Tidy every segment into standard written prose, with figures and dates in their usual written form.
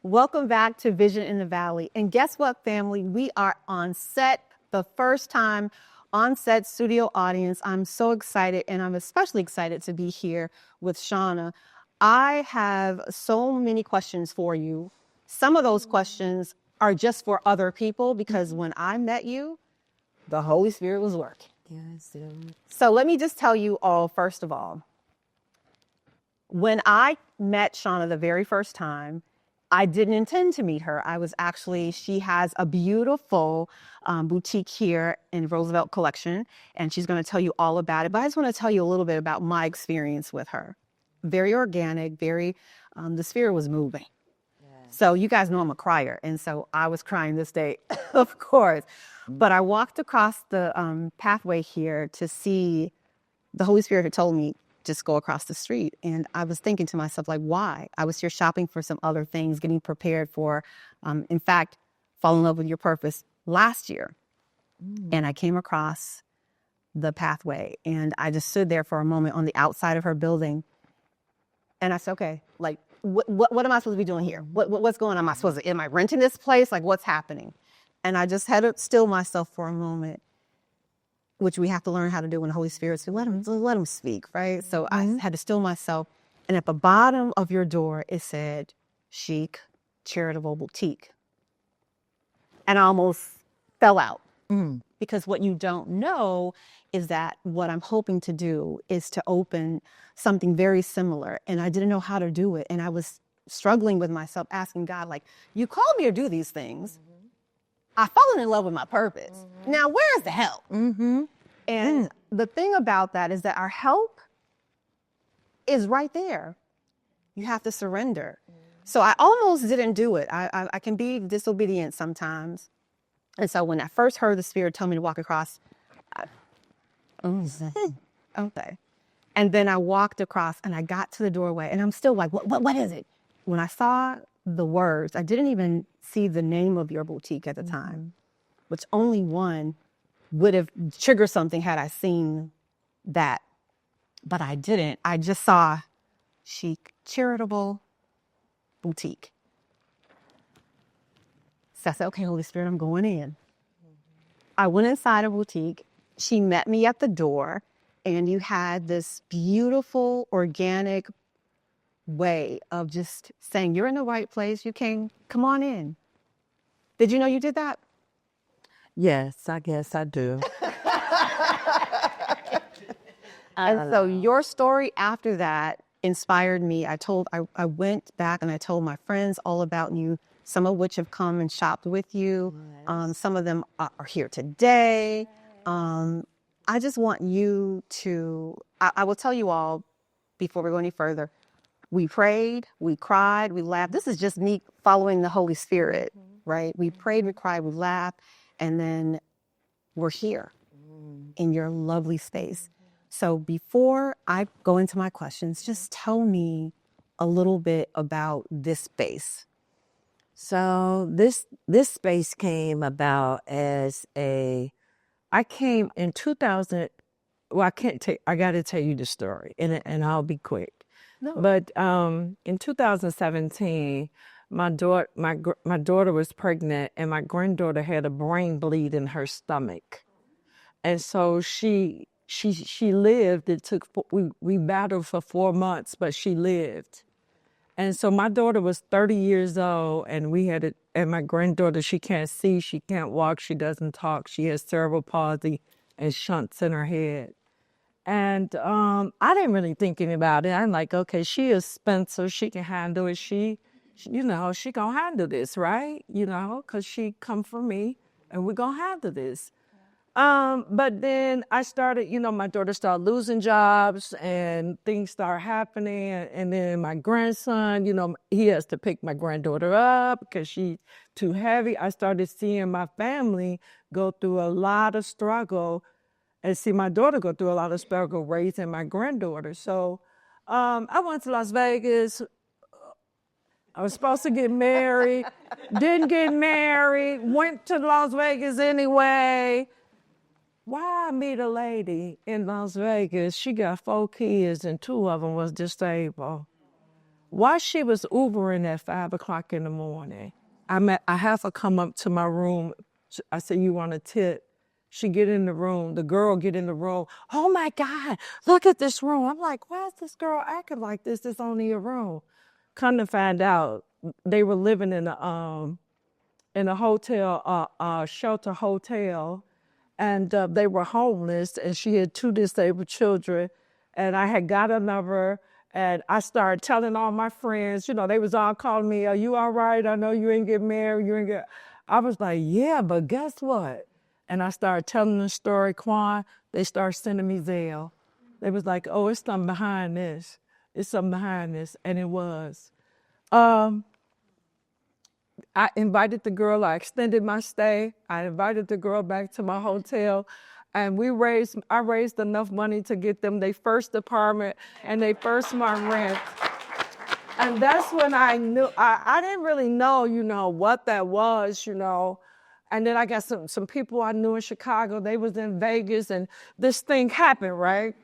Welcome back to Vision in the Valley. And guess what, family? We are on set, the first time on set studio audience. I'm so excited, and I'm especially excited to be here with Shawna. I have so many questions for you. Some of those questions are just for other people because when I met you, the Holy Spirit was working. Yes. So let me just tell you all, first of all, when I met Shawna the very first time, I didn't intend to meet her. She has a beautiful boutique here in Roosevelt Collection, and she's going to tell you all about it. But I just want to tell you a little bit about my experience with her. Very organic, the spirit was moving. So you guys know I'm a crier, and so I was crying this day, of course. But I walked across the pathway here to see the Holy Spirit had told me, just go across the street. And I was thinking to myself, like, why? I was here shopping for some other things, getting prepared for, in fact, fall in love with your purpose last year. And I came across the pathway and I just stood there for a moment on the outside of her building. And I said, okay, like, what am I supposed to be doing here? What's going on? Am I renting this place? Like, what's happening? And I just had to still myself for a moment, which we have to learn how to do when the Holy Spirit says, let him speak, right? So I had to still myself. And at the bottom of your door, it said, Chic Charitable Boutique. And I almost fell out. Because what you don't know is that what I'm hoping to do is to open something very similar. And I didn't know how to do it. And I was struggling with myself, asking God, like, you called me to do these things. I've fallen in love with my purpose. Now, where's the help? And the thing about that is that our help is right there. You have to surrender. So I almost didn't do it. I can be disobedient sometimes. And so when I first heard the Spirit tell me to walk across, okay. And then I walked across and I got to the doorway and I'm still like, what is it? When I saw the words, I didn't even see the name of your boutique at the time, which only one would have triggered something had I seen that. But I didn't. I just saw Chic Charitable Boutique. So I said, okay, Holy Spirit, I'm going in. I went inside a boutique. She met me at the door, and you had this beautiful, organic way of just saying, you're in the right place. You can come on in. Did you know you did that? Yes, I guess I do. And so your story after that inspired me. I went back and I told my friends all about you, some of which have come and shopped with you. Some of them are here today. I just want you to, I will tell you all before we go any further, we prayed, we cried, we laughed. This is just me following the Holy Spirit, right? We prayed, we cried, we laughed, and then we're here in your lovely space. So before I go into my questions, just tell me a little bit about this space. So this space came about as I came in 2000. Well, I got to tell you the story, and I'll be quick. No. But in 2017, my daughter was pregnant, and my granddaughter had a brain bleed in her stomach, and so she lived. We battled for 4 months, but she lived. And so my daughter was 30 years old, and and my granddaughter, she can't see, she can't walk, she doesn't talk, she has cerebral palsy and shunts in her head. And I didn't really think anything about it. I'm like, okay, she is Spencer, she can handle it. She gonna handle this, right? Because she come from me, and we're gonna handle this. But then I started, my daughter started losing jobs and things started happening. And then my grandson, he has to pick my granddaughter up because she's too heavy. I started seeing my family go through a lot of struggle and see my daughter go through a lot of struggle raising my granddaughter. So I went to Las Vegas. I was supposed to get married, didn't get married, went to Las Vegas anyway. Why I meet a lady in Las Vegas, she got 4 kids and 2 of them was disabled. While she was Ubering at 5 o'clock in the morning, I have her come up to my room. I said, you want a tip? She get in the room. The girl get in the room. Oh, my God, look at this room. I'm like, why is this girl acting like this? It's only a room. Come to find out, they were living in a hotel, shelter hotel, and they were homeless, and she had 2 disabled children. And I had got a number, and I started telling all my friends, you know, they was all calling me, are you all right? I know you ain't get married, I was like, yeah, but guess what? And I started telling the story, Quan, they started sending me Zelle. They was like, oh, it's something behind this. It's something behind this, and it was. I invited the girl, I extended my stay. I invited the girl back to my hotel, and I raised enough money to get them their first apartment and their first month rent. And that's when I knew, I didn't really know, what that was, And then I got some people I knew in Chicago, they was in Vegas, and this thing happened, right?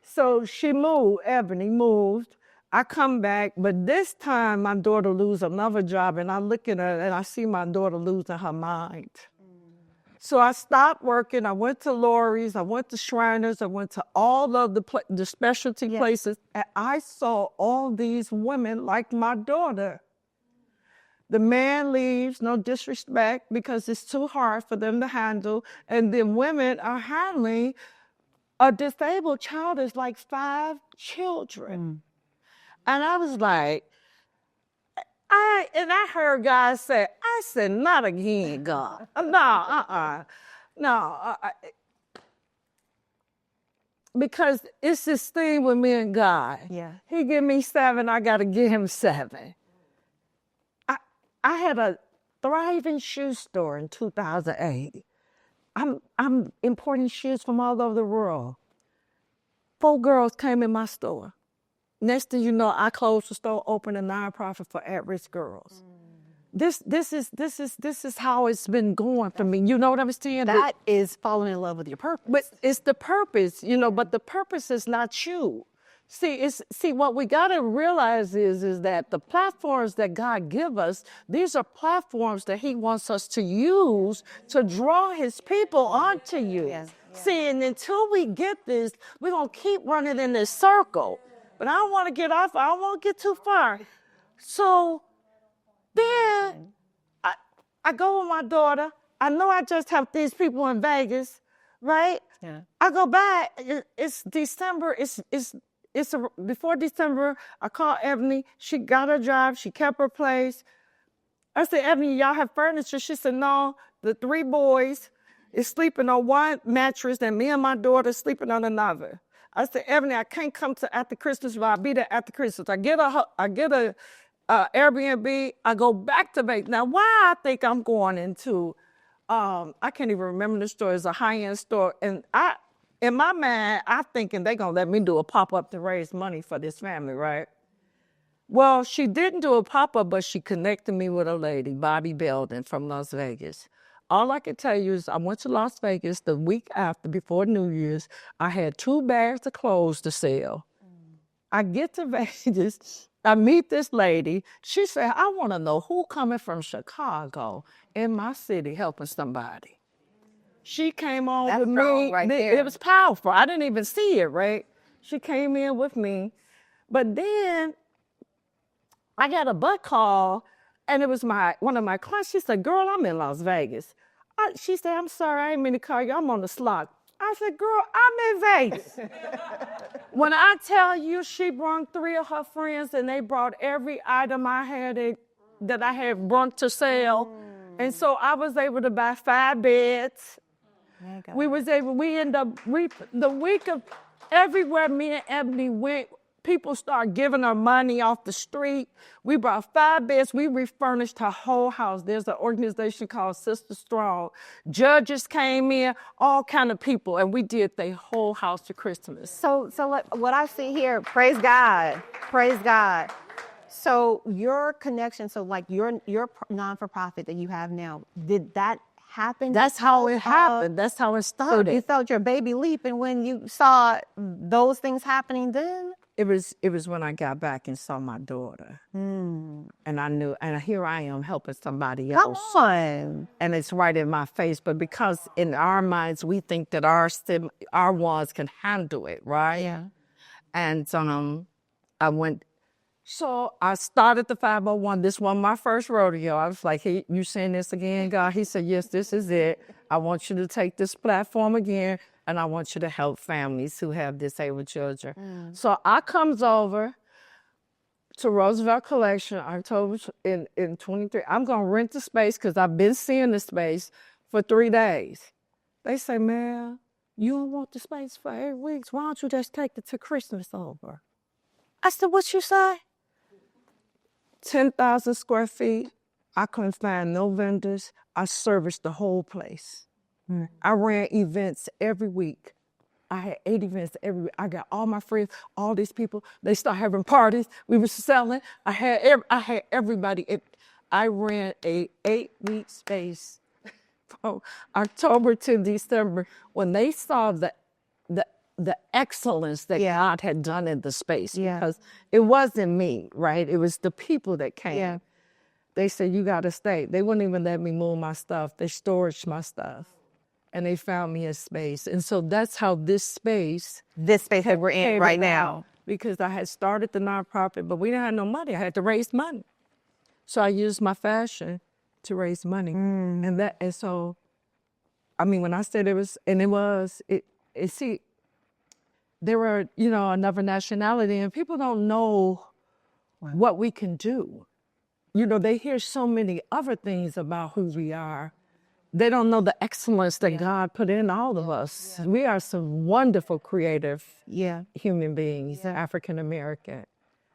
So she moved, Ebony moved. I come back, but this time my daughter lose another job, and I look at her and I see my daughter losing her mind. So I stopped working. I went to Lori's, I went to Shriner's, I went to all of the specialty places, and I saw all these women like my daughter. The man leaves, no disrespect, because it's too hard for them to handle, and then women are handling a disabled child is like 5 children. And I was like, I heard God say, I said, not again, God. No. Because it's this thing with me and God. Yeah. He give me 7, I got to give him 7. I had a thriving shoe store in 2008. I'm importing shoes from all over the world. 4 girls came in my store. Next thing you know, I closed the store, opened a nonprofit for at-risk girls. This is how it's been going for me. You know what I'm saying? That is falling in love with your purpose. But it's the purpose, but the purpose is not you. See, what we got to realize is that the platforms that God give us, these are platforms that he wants us to use to draw his people onto you. Yes. See, and until we get this, we're going to keep running in this circle. But I don't want to get off. I don't want to get too far. So then I go with my daughter. I know I just have these people in Vegas, right? Yeah. I go back. It's December. Before December, I called Ebony. She got her job. She kept her place. I said, Ebony, y'all have furniture? She said, no. The 3 boys is sleeping on one mattress, and me and my daughter sleeping on another. I said, Ebony, I can't come to after Christmas, but I'll be there after Christmas. I get a Airbnb. I go back to Vegas. Now, why I think I'm going into, I can't even remember the store. It's a high-end store, and in my mind, I'm thinking they're gonna let me do a pop-up to raise money for this family, right? Well, she didn't do a pop-up, but she connected me with a lady, Bobby Belden from Las Vegas. All I can tell you is I went to Las Vegas the week after, before New Year's. I had 2 bags of clothes to sell. I get to Vegas. I meet this lady. She said, I want to know who coming from Chicago in my city helping somebody. She came on with me. Right there. It was powerful. I didn't even see it, right? She came in with me. But then I got a butt call, and it was one of my clients. She said, girl, I'm in Las Vegas. She said, I'm sorry, I ain't mean to call you. I'm on the slot. I said, girl, I'm in Vegas. When I tell you she brought 3 of her friends, and they brought every item I had that I had brought to sell. And so I was able to buy 5 beds. The week of everywhere me and Ebony went, people started giving her money off the street. We brought 5 beds. We refurnished her whole house. There's an organization called Sister Strong. Judges came in, all kind of people, and we did their whole house to Christmas. So what I see here, praise God. So your connection, so like your non-for-profit that you have now, did that happen? That's how it happened. That's how it started. So you felt your baby leap, and when you saw those things happening then? It was when I got back and saw my daughter. And I knew, and here I am helping somebody Come else. on. And it's right in my face. But because in our minds, we think that our ones can handle it, right? Yeah. And I went, so I started the 501. This was my first rodeo. I was like, hey, you saying this again, God? He said, yes, this is it. I want you to take this platform again, and I want you to help families who have disabled children. So I comes over to Roosevelt Collection October in 23. I'm going to rent the space because I've been seeing the space for 3 days. They say, man, you don't want the space for 8 weeks. Why don't you just take it to Christmas over? I said, what you say? 10,000 square feet. I couldn't find no vendors. I serviced the whole place. I ran events every week. I had 8 events every week. I got all my friends, all these people. They start having parties. We were selling. I had everybody. I ran a 8-week space from October to December. When they saw the excellence that God had done in the space, because it wasn't me, right? It was the people that came. Yeah. They said, you got to stay. They wouldn't even let me move my stuff. They storaged my stuff. And they found me a space. And so that's how this space that we're in right now. Because I had started the nonprofit, but we didn't have no money. I had to raise money. So I used my fashion to raise money. And so, I mean, when I said see, there were, another nationality, and people don't know what we can do. They hear so many other things about who we are. They don't know the excellence that God put in all of us. We are some wonderful, creative human beings, African American.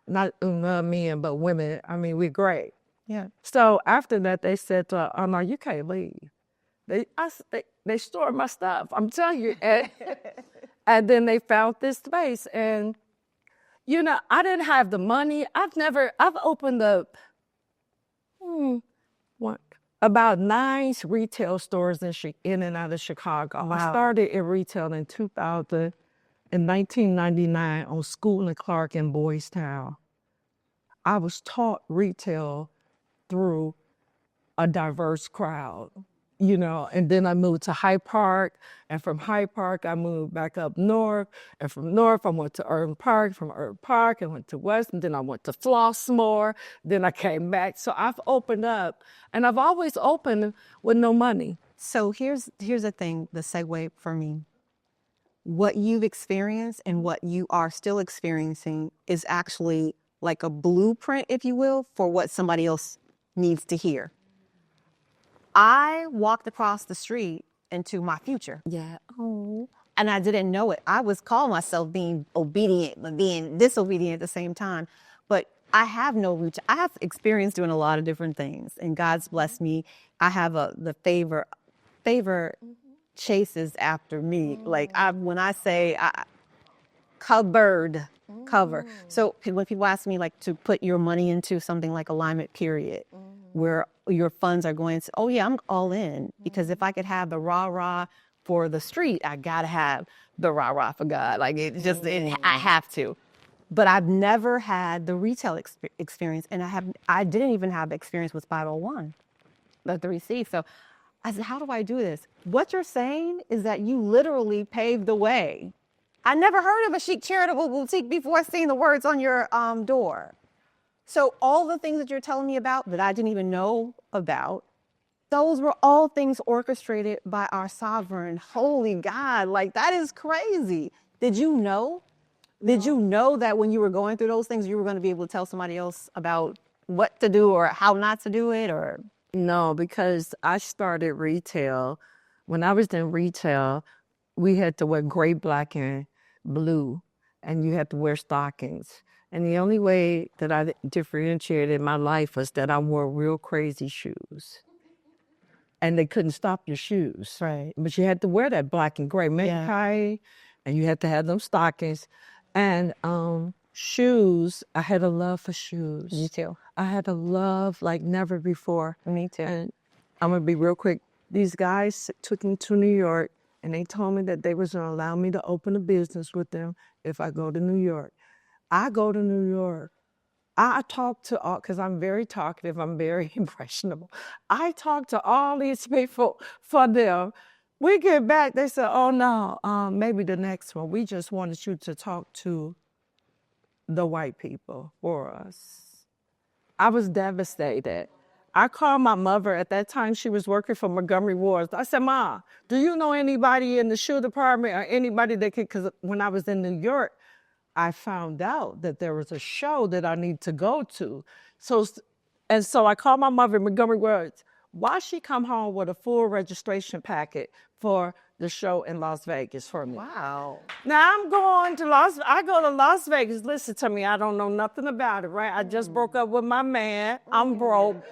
Not men, but women. I mean, we're great. Yeah. So after that, they said, oh, no, you can't leave. They stored my stuff. I'm telling you. And then they found this space. And, I didn't have the money. I've opened up about 9 retail stores in and out of Chicago. Wow. I started in retail in 1999 on School and Clark in Boys Town. I was taught retail through a diverse crowd, and then I moved to Hyde Park, and from Hyde Park, I moved back up north, and from north, I went to Urban Park, from Urban Park, I went to West, and then I went to Flossmoor, then I came back. So I've opened up, and I've always opened with no money. So here's the thing, the segue for me. What you've experienced and what you are still experiencing is actually like a blueprint, if you will, for what somebody else needs to hear. I walked across the street into my future. Yeah. Oh. And I didn't know it. I was calling myself being obedient, but being disobedient at the same time. But I have no root. I have experience doing a lot of different things, and God's blessed me. I have the favor chases after me. Like when I say cover. So when people ask me like to put your money into something like Alignment Period, where your funds are going to, oh yeah, I'm all in, because if I could have the rah-rah for the street, I gotta have the rah-rah for God. Like I have to. But I've never had the retail experience, and I didn't even have experience with 501, the 3C. So I said, how do I do this? What you're saying is that you literally paved the way. I never heard of a chic charitable boutique before seeing the words on your door. So all the things that you're telling me about that I didn't even know about, those were all things orchestrated by our sovereign, holy God. Like, that is crazy. Did you know? Did you know that when you were going through those things, you were going to be able to tell somebody else about what to do or how not to do it? Or No, because I started retail. When I was in retail, we had to wear gray, black, and blue, and you had to wear stockings. And the only way that I differentiated my life was that I wore real crazy shoes. And they couldn't stop your shoes. Right. But you had to wear that black and gray necktie, and you had to have them stockings. And shoes, I had a love for shoes. Me too. I had a love like never before. Me too. And I'm going to be real quick. These guys took me to New York, and they told me that they was going to allow me to open a business with them if I go to New York. I go to New York. I talk to all, because I'm very talkative, I'm very impressionable. I talk to all these people for them. We get back, they say, oh no, maybe the next one. We just wanted you to talk to the white people for us. I was devastated. I called my mother. At that time, she was working for Montgomery Ward. I said, Ma, do you know anybody in the shoe department or anybody that could, because when I was in New York, I found out that there was a show that I need to go to. So I called my mother in Montgomery Ward. Why she come home with a full registration packet for the show in Las Vegas for me? Wow. Now I'm going to I go to Las Vegas. Listen to me, I don't know nothing about it, right? I just broke up with my man. I'm broke.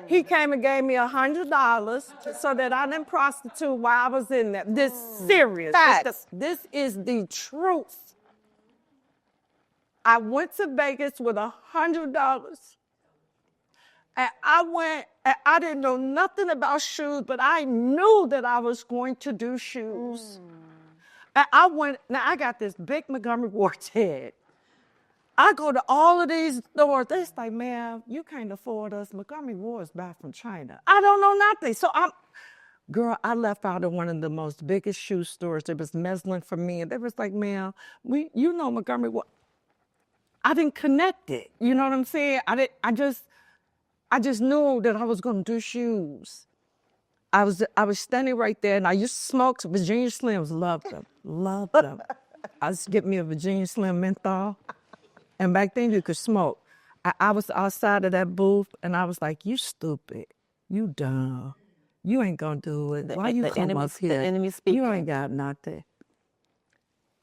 He came and gave me $100 so that I didn't prostitute while I was in there. This serious. This is the truth. I went to Vegas with $100. And I didn't know nothing about shoes, but I knew that I was going to do shoes. And now I got this big Montgomery Ward's head. I go to all of these stores. They're like, man, you can't afford us. Montgomery Ward's back from China. I don't know nothing. So I left out of one of the most biggest shoe stores. It was misaligned for me. And they was like, man, you know Montgomery Ward. I didn't connect it. You know what I'm saying? I just knew that I was going to do shoes. I was standing right there, and I used to smoke Virginia Slims. Loved them. I used to get me a Virginia Slim menthol, and back then you could smoke. I was outside of that booth, and I was like, "You stupid, you dumb, you ain't gonna do it. Why you come up here? The enemy speaking. You ain't got nothing."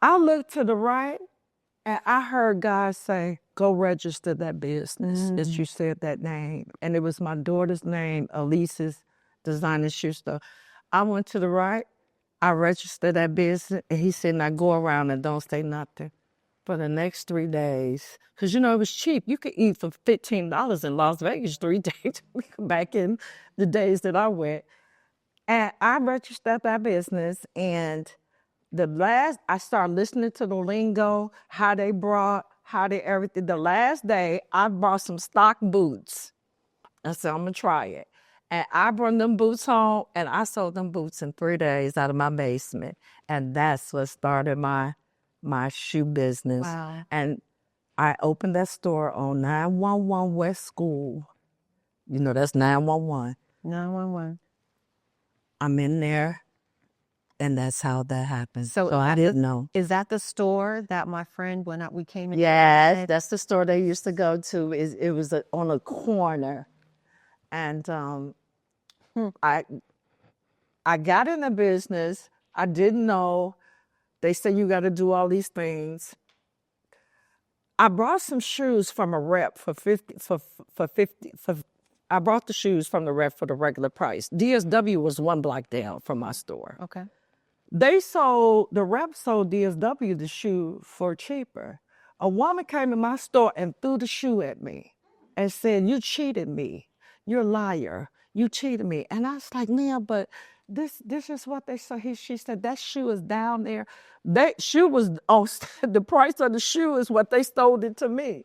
I looked to the right, and I heard God say, "Go register that business." As you said that name, and it was my daughter's name, Elise's Designer Shoe Store. I went to the right, I registered that business, and he said, now go around and don't say nothing for the next 3 days. Because, you know, it was cheap. You could eat for $15 in Las Vegas 3 days back in the days that I went. And I registered that business, and I started listening to the lingo, how they everything. The last day, I bought some stock boots. I said, I'm going to try it. And I brought them boots home, and I sold them boots in 3 days out of my basement. And that's what started my shoe business. Wow. And I opened that store on 911 West School. You know, that's 911. 911. I'm in there, and that's how that happened. So I didn't know. Is that the store that my friend, when we came in? Yes, that's the store they used to go to. It was on a corner. And I got in the business. I didn't know. They said you got to do all these things. I brought some shoes from a rep for 50. I brought the shoes from the rep for the regular price. DSW was 1 block down from my store. Okay. The rep sold DSW the shoe for cheaper. A woman came in my store and threw the shoe at me and said, you cheated me. You're a liar. You cheated me. And I was like, man, but this is what they said. She said, that shoe is down there. That shoe was on the price of the shoe is what they sold it to me.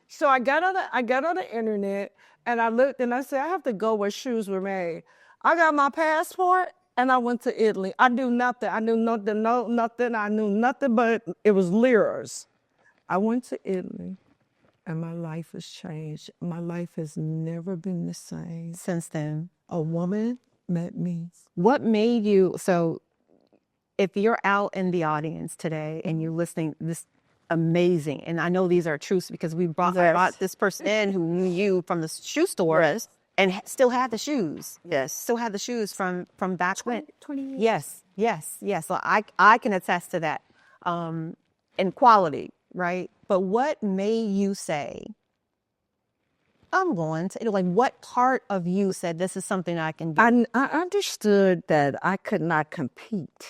So I got on the internet, and I looked, and I said, I have to go where shoes were made. I got my passport, and I went to Italy. I knew nothing. I knew nothing. I knew nothing, but it was liras. I went to Italy. And my life has changed. My life has never been the same. Since then. A woman met me. What made you, so if you're out in the audience today and you're listening, this amazing, and I know these are truths because I brought this person in who knew you from the shoe store. Yes. And still had the shoes. Yes. Still had the shoes from back when. 20 years. Yes. So I can attest to that. And quality, right? But what made you say, I'm going to, like, what part of you said this is something I can do? I understood that I could not compete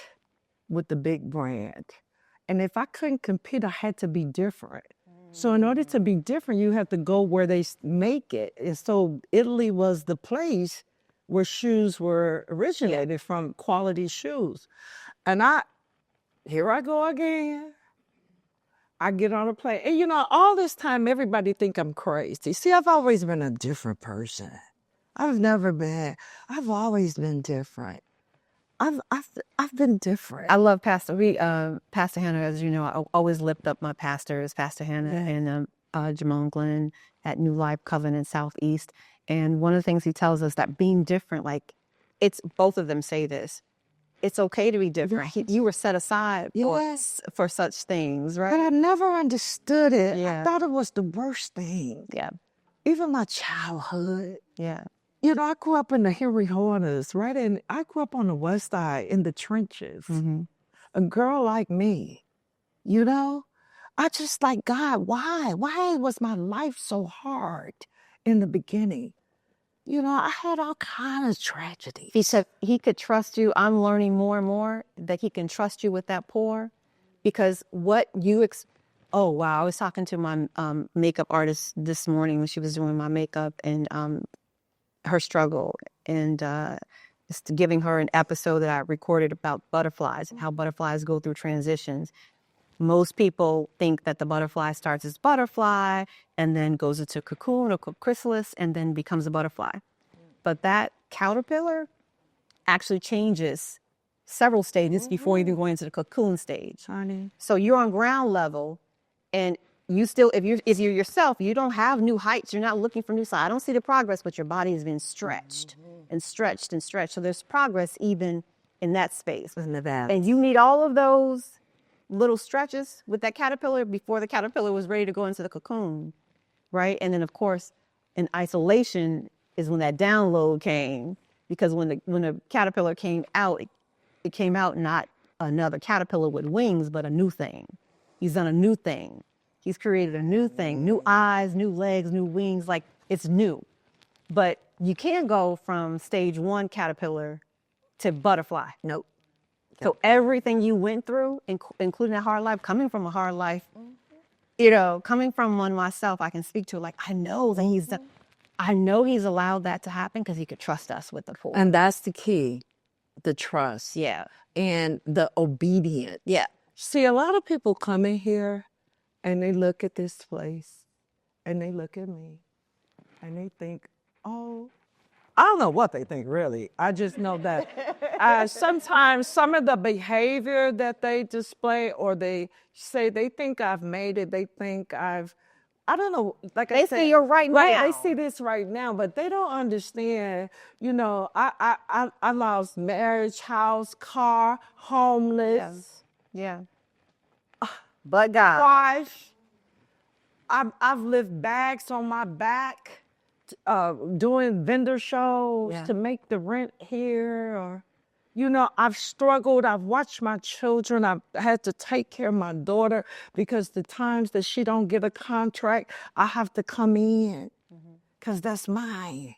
with the big brand. And if I couldn't compete, I had to be different. So in order to be different, you have to go where they make it. And so Italy was the place where shoes were originated from, quality shoes. And here I go again. I get on a plane. And, you know, all this time, everybody think I'm crazy. See, I've always been a different person. I've always been different. I've been different. I love Pastor Hannah, as you know, I always lift up my pastors, Pastor Hannah and Jamone Glenn at New Life Covenant Southeast. And one of the things he tells us that being different, like it's both of them say this. It's okay to be different. You were set aside for such things, right? But I never understood it. Yeah. I thought it was the worst thing. Yeah. Even my childhood. Yeah. You know, I grew up in the Henry Horners, right? And I grew up on the West Side in the trenches. Mm-hmm. A girl like me, you know? I just like, God, why? Why was my life so hard in the beginning? You know, I had all kinds of tragedy. He said he could trust you. I'm learning more and more that he can trust you with that pour, because what you oh wow, I was talking to my makeup artist this morning when she was doing my makeup, and her struggle, and just giving her an episode that I recorded about butterflies and how butterflies go through transitions. Most people think that the butterfly starts as butterfly and then goes into cocoon or chrysalis and then becomes a butterfly. But that caterpillar actually changes several stages before even going into the cocoon stage. So you're on ground level, and you still, if you're yourself, you don't have new heights. You're not looking for new sides. I don't see the progress, but your body has been stretched and stretched and stretched. So there's progress even in that space. And you need all of those little stretches with that caterpillar before the caterpillar was ready to go into the cocoon, right? And then, of course, in isolation is when that download came, because when the caterpillar came out, it came out not another caterpillar with wings, but a new thing. He's done a new thing. He's created a new thing, new eyes, new legs, new wings, like it's new. But you can't go from stage 1 caterpillar to butterfly. Nope. So everything you went through, including that hard life, coming from a hard life, you know, coming from one myself, I can speak to, like, I know that I know he's allowed that to happen because he could trust us with the poor. And that's the key, the trust. Yeah. And the obedience. Yeah. See, a lot of people come in here and they look at this place and they look at me and they think, oh, I don't know what they think, really. I just know that sometimes some of the behavior that they display, or they say they think I've made it, they think I don't know, like I said. They see you're right now. Right, they see this right now, but they don't understand, you know, I lost marriage, house, car, homeless. Yeah. But God. Wife. I've lived bags on my back. Doing vendor shows to make the rent here, or, you know, I've struggled. I've watched my children. I've had to take care of my daughter because the times that she don't get a contract, I have to come in because that's mine.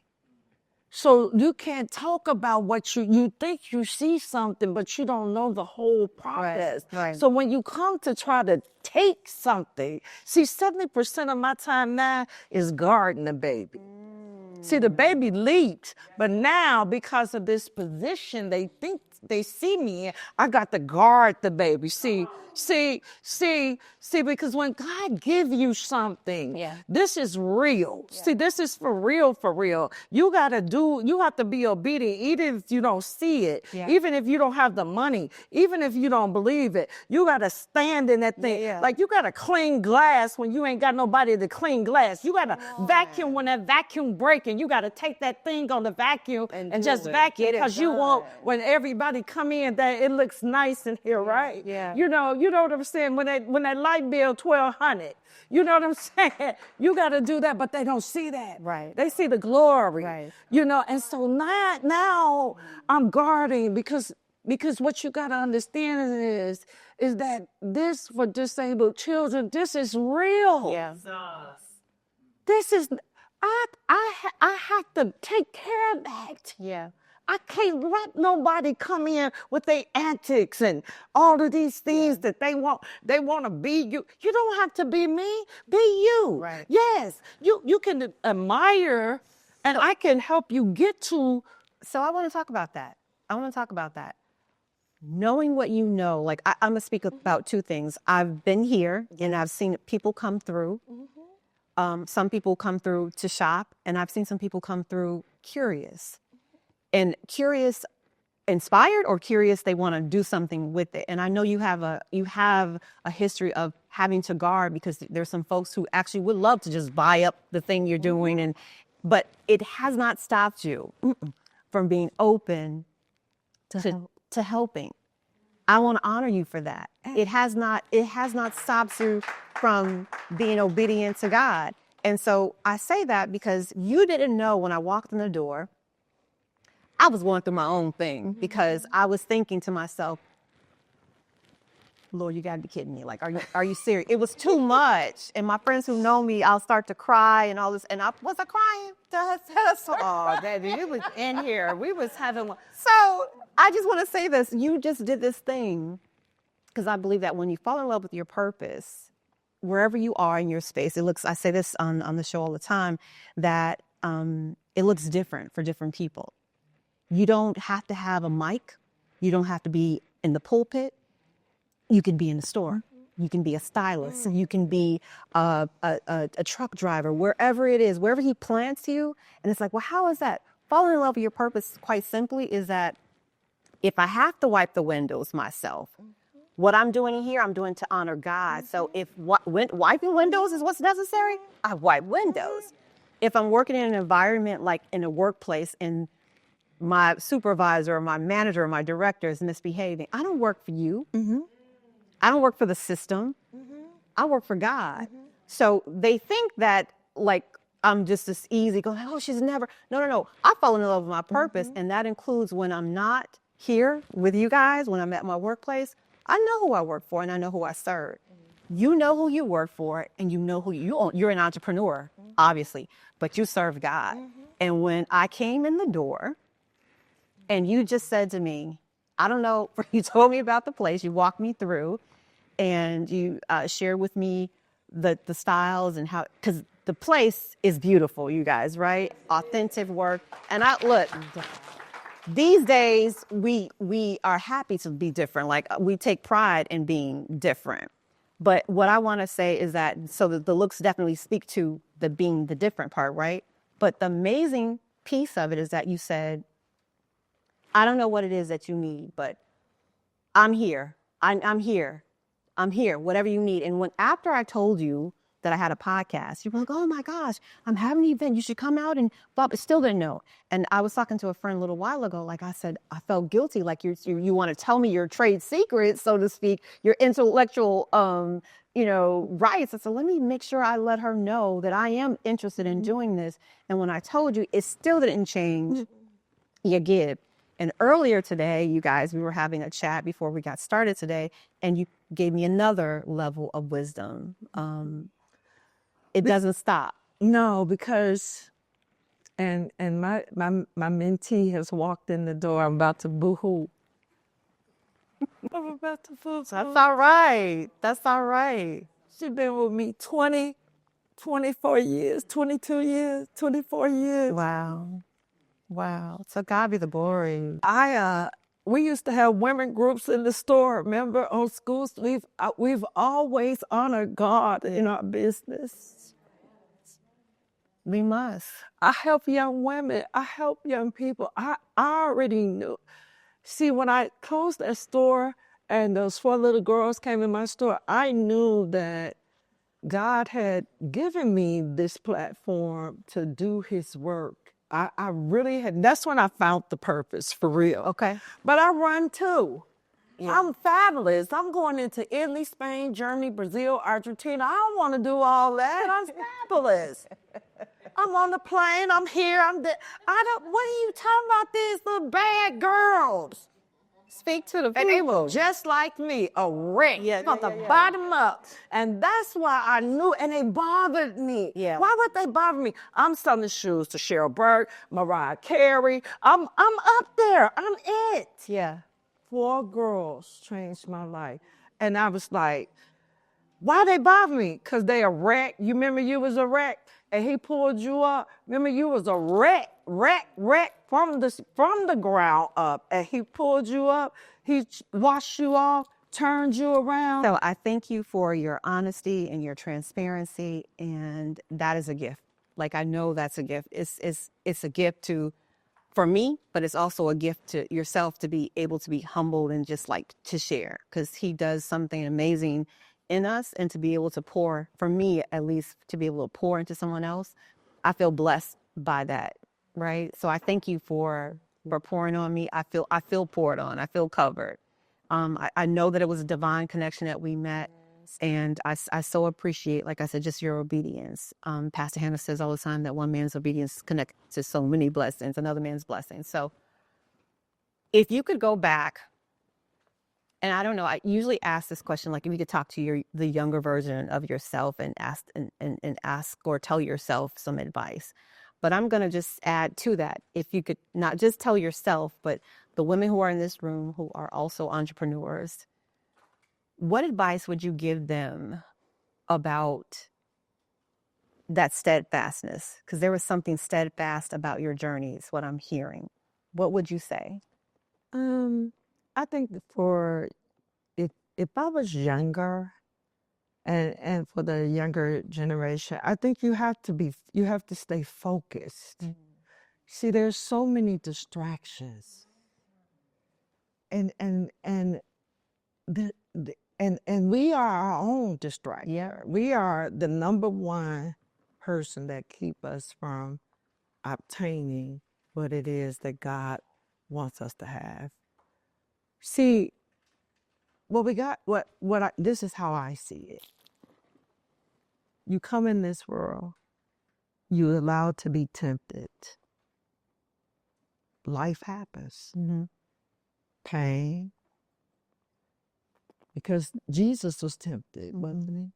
So you can't talk about what you think you see something, but you don't know the whole process. Right. So when you come to try to take something, see, 70% of my time now is guarding the baby. See, the baby leaps, but now because of this position, they think they see me in, I got to guard the baby. See, because when God give you something, this is real. Yeah. See, this is for real, for real. You have to be obedient, even if you don't see it, even if you don't have the money, even if you don't believe it. You got to stand in that thing. Yeah. Like you got to clean glass when you ain't got nobody to clean glass. You got to vacuum when that vacuum breaking. You got to take that thing on the vacuum and just vacuum, because you want, when everybody come in, that it looks nice in here, right? Yeah. You know what I'm saying? When that light bill $1,200, you know what I'm saying? You got to do that, but they don't see that. Right. They see the glory. Right. You know, and so now I'm guarding, because what you got to understand is that this, for disabled children, this is real. Yeah. This is, I have to take care of that. Yeah. I can't let nobody come in with their antics and all of these things that they want to be you. You don't have to be me. Be you. Right. Yes. You can admire, and I can help you get to. So I want to talk about that. knowing what you know, like I'm gonna speak about two things. I've been here and I've seen people come through. Some people come through to shop, and I've seen some people come through curious. And curious inspired, or curious they want to do something with it. And I know you have a history of having to guard, because there's some folks who actually would love to just buy up the thing you're doing, but it has not stopped you from being open to helping. I want to honor you for that. It has not stopped you from being obedient to God. And so I say that because you didn't know when I walked in the door, I was going through my own thing, because I was thinking to myself, Lord, you gotta be kidding me. Like, are you serious? It was too much. And my friends who know me, I'll start to cry and all this. And I was crying? Oh, baby, you was in here. We was having one. So I just want to say this. You just did this thing, because I believe that when you fall in love with your purpose, wherever you are in your space, I say this on the show all the time, that it looks different for different people. You don't have to have a mic. You don't have to be in the pulpit. You can be in the store. You can be a stylist. You can be a truck driver, wherever it is, wherever he plants you. And it's like, well, how is that? Falling in love with your purpose, quite simply, is that if I have to wipe the windows myself, what I'm doing here, I'm doing to honor God. So if wiping windows is what's necessary, I wipe windows. If I'm working in an environment like in a workplace and my supervisor or my manager or my director is misbehaving, I don't work for you. I don't work for the system. I work for God. So they think that, like, I'm just this easy going, oh, she's never. No. I fall in love with my purpose. And that includes when I'm not here with you guys, when I'm at my workplace. I know who I work for and I know who I serve. You know who you work for, and you know who you're an entrepreneur, obviously, but you serve God. And when I came in the door and you just said to me, I don't know, you told me about the place, you walked me through, and you shared with me the styles and how, because the place is beautiful, you guys, right? Authentic work. And look, these days we are happy to be different. Like, we take pride in being different. But what I want to say is that, so the looks definitely speak to the being the different part, right? But the amazing piece of it is that you said, I don't know what it is that you need, but I'm here. I'm here. I'm here, whatever you need. And after I told you that I had a podcast, you were like, oh my gosh, I'm having an event. You should come out. And Bob still didn't know. And I was talking to a friend a little while ago. Like I said, I felt guilty. Like you want to tell me your trade secrets, so to speak, your intellectual, rights. I said, let me make sure I let her know that I am interested in doing this. And when I told you, it still didn't change your give. And earlier today, you guys, we were having a chat before we got started today, and you gave me another level of wisdom. It doesn't stop. No, because, and my mentee has walked in the door. I'm about to boo-hoo. I'm about to boo-hoo. That's all right. That's all right. She's been with me 24 years, 22 years, 24 years. Wow. So God be the glory. We used to have women groups in the store. Remember, on School Street, we've always honored God in our business. We must. I help young women. I help young people. I already knew. See, when I closed that store and those 4 little girls came in my store, I knew that God had given me this platform to do his work. I really had. That's when I found the purpose, for real. Okay. But I run too. Yeah. I'm fabulous. I'm going into Italy, Spain, Germany, Brazil, Argentina. I don't want to do all that. I'm fabulous. I'm on the plane. I'm here. I'm there. What are you talking about, these little bad girls? Speak to the And they people. were just like me, a wreck. Yeah, About yeah, to yeah. bottom up. And that's why I knew, and they bothered me. Yeah. Why would they bother me? I'm selling shoes to Cheryl Burke, Mariah Carey. I'm up there. I'm it. Yeah. 4 girls changed my life. And I was like, why they bother me? Because they a wreck. You remember you was a wreck? and he pulled you up. Remember, you was a wreck from the ground up, and he pulled you up. He washed you off, turned you around. So I thank you for your honesty and your transparency, and that is a gift. Like, I know that's a gift. It's a gift for me, but it's also a gift to yourself to be able to be humbled and just like to share, because he does something amazing in us, and to be able to pour, for me at least, to be able to pour into someone else, I feel blessed by that, right? So I thank you for pouring on me. I feel poured on. I feel covered. I know that it was a divine connection that we met, and I so appreciate, like I said, just your obedience. Pastor Hannah says all the time that one man's obedience connects to so many blessings, another man's blessings. So if you could go back, and I don't know, I usually ask this question, like if you could talk to the younger version of yourself and ask or tell yourself some advice. But I'm going to just add to that. If you could not just tell yourself, but the women who are in this room who are also entrepreneurs, what advice would you give them about that steadfastness? Because there was something steadfast about your journey, is what I'm hearing. What would you say? I think if I was younger, and for the younger generation, I think you have to stay focused. Mm-hmm. See, there's so many distractions, and we are our own distractor. Yeah. We are the number one person that keep us from obtaining what it is that God wants us to have. See, this is how I see it. You come in this world, you're allowed to be tempted. Life happens. Mm-hmm. Pain. Because Jesus was tempted, mm-hmm. wasn't he?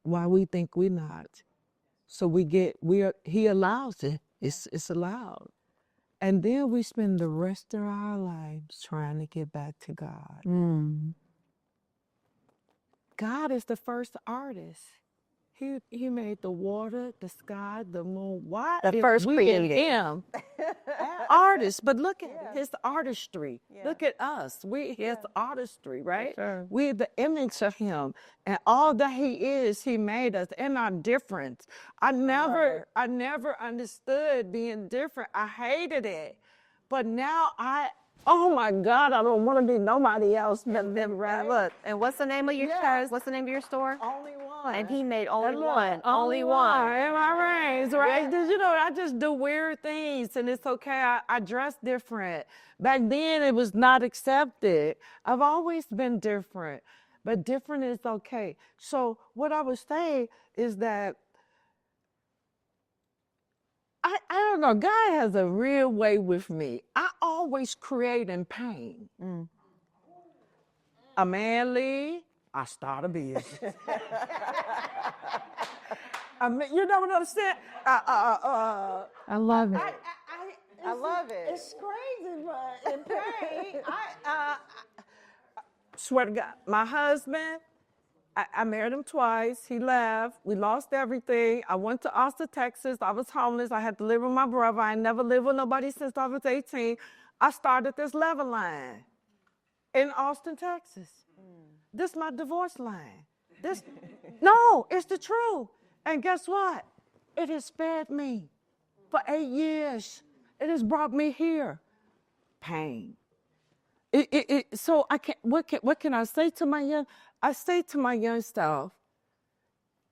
Why we think we're not. So he allows it. It's allowed. And then we spend the rest of our lives trying to get back to God. Mm. God is the first artist. He made the water, the sky, the moon. Why? The first created him. Artist, but look at his artistry. Yeah. Look at us. His artistry, right? Sure. We're the image of him. And all that he is, he made us in our difference. I never understood being different. I hated it. But now oh my God, I don't want to be nobody else but them, right? Look, and what's the name of your store? What's the name of your store? Only One. And he made only one. Only one. In my reigns, right? Did you know I just do weird things, and it's okay. I dress different. Back then, it was not accepted. I've always been different, but different is okay. So what I was saying is that I don't know. God has a real way with me. I always create in pain. Mm. A man leave, I start a business. You know what I'm saying? I love it. I love it. It's crazy, but in pain, I swear to God, my husband, I married him twice. He left. We lost everything. I went to Austin, Texas. I was homeless. I had to live with my brother. I never lived with nobody since I was 18. I started this lifeline in Austin, Texas. This is my divorce line. No, it's the truth. And guess what? It has fed me for 8 years. It has brought me here. Pain. So what can I say to my young? I say to my young self,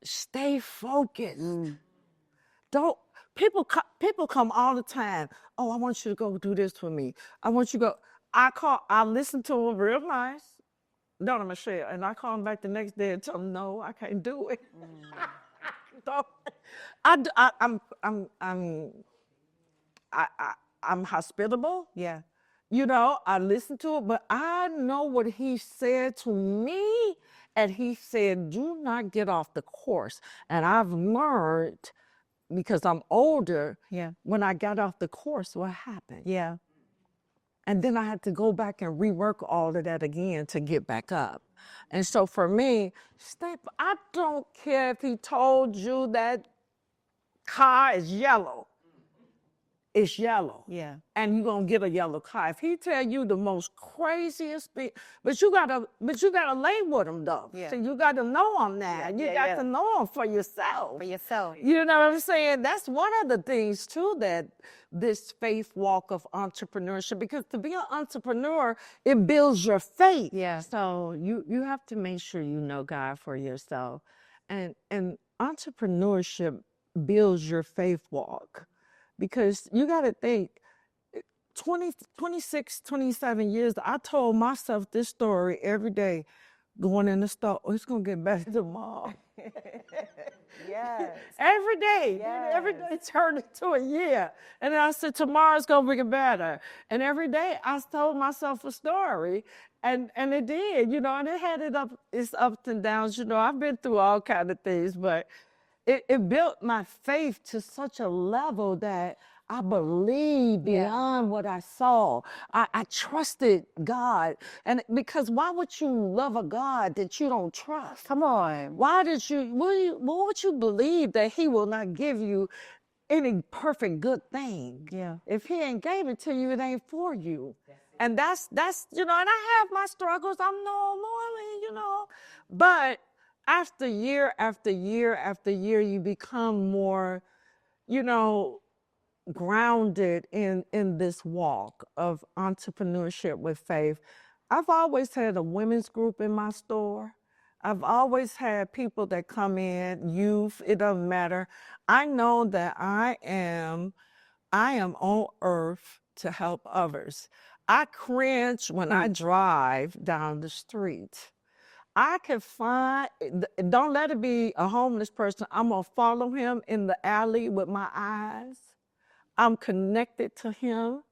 stay focused. Don't people come all the time. Oh, I want you to go do this for me. I want you to go. I listen to them real nice. Donna Michelle, and I call them back the next day and tell them, no, I can't do it. So, I'm hospitable. Yeah. You know, I listen to it, but I know what he said to me, and he said, do not get off the course. And I've learned, because I'm older, when I got off the course, what happened? Yeah. And then I had to go back and rework all of that again to get back up. And so for me, I don't care if he told you that car is yellow, it's yellow. Yeah. And you're gonna get a yellow car. If he tell you the most craziest thing, but you gotta lay with him though. Yeah. So you gotta know him now. You got to know him for yourself. For yourself. You know what I'm saying? That's one of the things too that this faith walk of entrepreneurship, because to be an entrepreneur, it builds your faith. Yeah. So you have to make sure you know God for yourself. And entrepreneurship builds your faith walk. Because you got to think, 26, 27 years, I told myself this story every day going in the store. Oh, it's going to get better tomorrow. Yes. Every day. Yes. Every day turned into a year. And then I said, tomorrow's going to get better. And every day I told myself a story. And it did, you know, and it had its ups and downs. You know, I've been through all kinds of things, but it built my faith to such a level that I believed beyond what I saw. I trusted God. And because why would you love a God that you don't trust? Come on. Why would you believe that he will not give you any perfect good thing? Yeah. If he ain't gave it to you, it ain't for you. And that's, you know, and I have my struggles. I'm normal, you know, but after year after year after year, you become more, you know, grounded in this walk of entrepreneurship with faith. I've always had a women's group in my store. I've always had people that come in, youth, it doesn't matter. I know that I am on earth to help others. I cringe when I drive down the street. I can find, don't let it be a homeless person. I'm going to follow him in the alley with my eyes. I'm connected to him.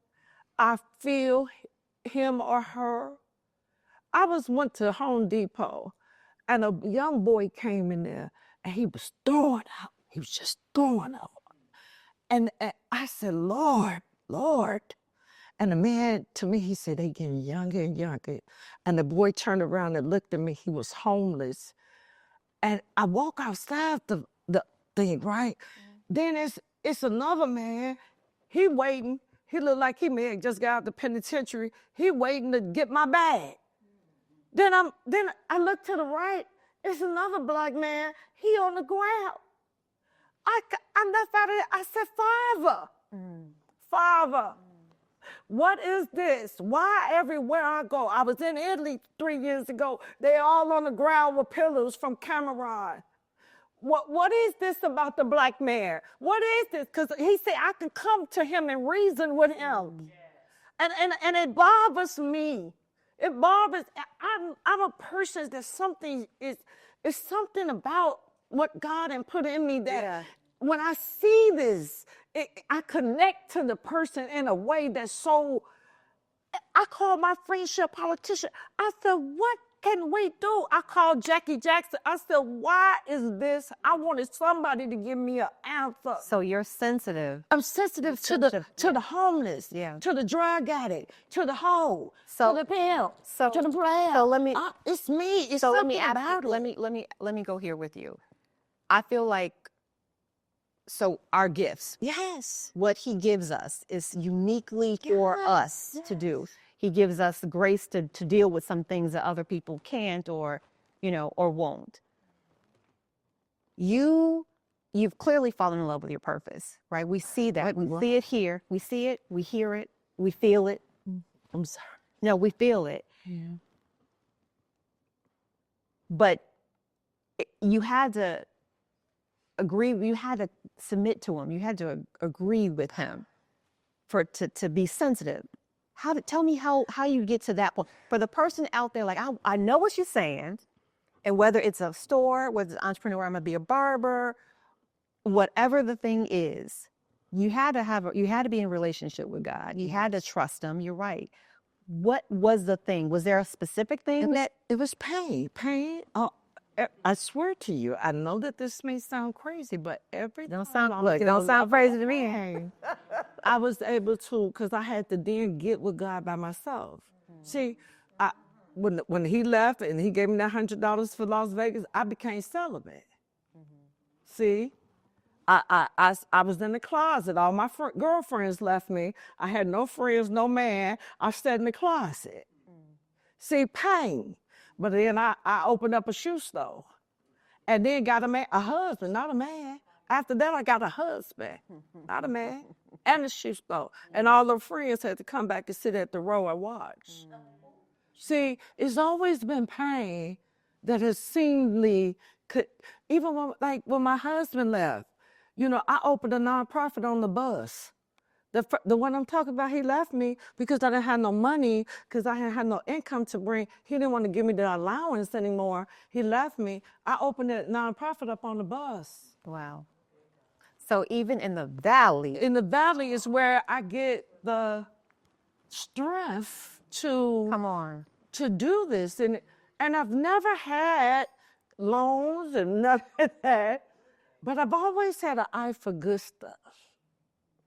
I feel him or her. I went to Home Depot, and a young boy came in there, and he was throwing up. He was just throwing up. And I said, Lord, Lord. And the man, to me, he said, they getting younger and younger. And the boy turned around and looked at me. He was homeless. And I walk outside the thing, right? Then it's another man. He waiting. He looked like he may have just got out the penitentiary. He waiting to get my bag. Then I look to the right. It's another black man. He on the ground. I left out of it. I said, Father, Father. What is this? Why everywhere I go? I was in Italy 3 years ago. They all on the ground with pillows from Cameroon. What is this about the black man? What is this? Because he said I can come to him and reason with him. And it bothers me. It bothers. I'm a person that something is something about what God had put in me that when I see this, I connect to the person in a way that's so. I call my friendship politician. I said, what can we do? I called Jackie Jackson. I said, why is this? I wanted somebody to give me an answer. So you're sensitive. I'm sensitive to the homeless, to the drug addict, to the hoe, to the pill, to the player. So let me. It's me. It's So something about it. let me go here with you. I feel like. So our gifts. Yes. What he gives us is uniquely for us to do. He gives us the grace to deal with some things that other people can't or, you know, or won't. You've clearly fallen in love with your purpose, right? We see that. We see it here. We see it. We hear it. We feel it. I'm sorry. No, we feel it. Yeah. But you had to agree. You had to submit to him. You had to agree with him to be sensitive. Tell me how you get to that point. For the person out there, like, I know what you're saying, and whether it's a store, whether it's an entrepreneur, I'm gonna be a barber, whatever the thing is, you had to be in a relationship with God. You had to trust him. You're right. What was the thing? Was there a specific thing it was pain? Pain. I swear to you, I know that this may sound crazy, but it don't sound crazy to me. I was able to, because I had to then get with God by myself. See, when he left and he gave me that $100 for Las Vegas, I became celibate. See, I was in the closet. All my girlfriends left me. I had no friends, no man. I stayed in the closet. See, pain. But then I opened up a shoe store and then got a husband, not a man. After that, I got a husband, not a man, and a shoe store. And all the friends had to come back and sit at the row and watch. See, it's always been pain that has seemingly even when my husband left, I opened a nonprofit on the bus. The one I'm talking about, he left me because I didn't have no money, because I didn't have no income to bring. He didn't want to give me the allowance anymore. He left me. I opened that nonprofit up on the bus. Wow. So even in the valley. In the valley is where I get the strength to Come on. to do this. And I've never had loans and nothing like that, but I've always had an eye for good stuff.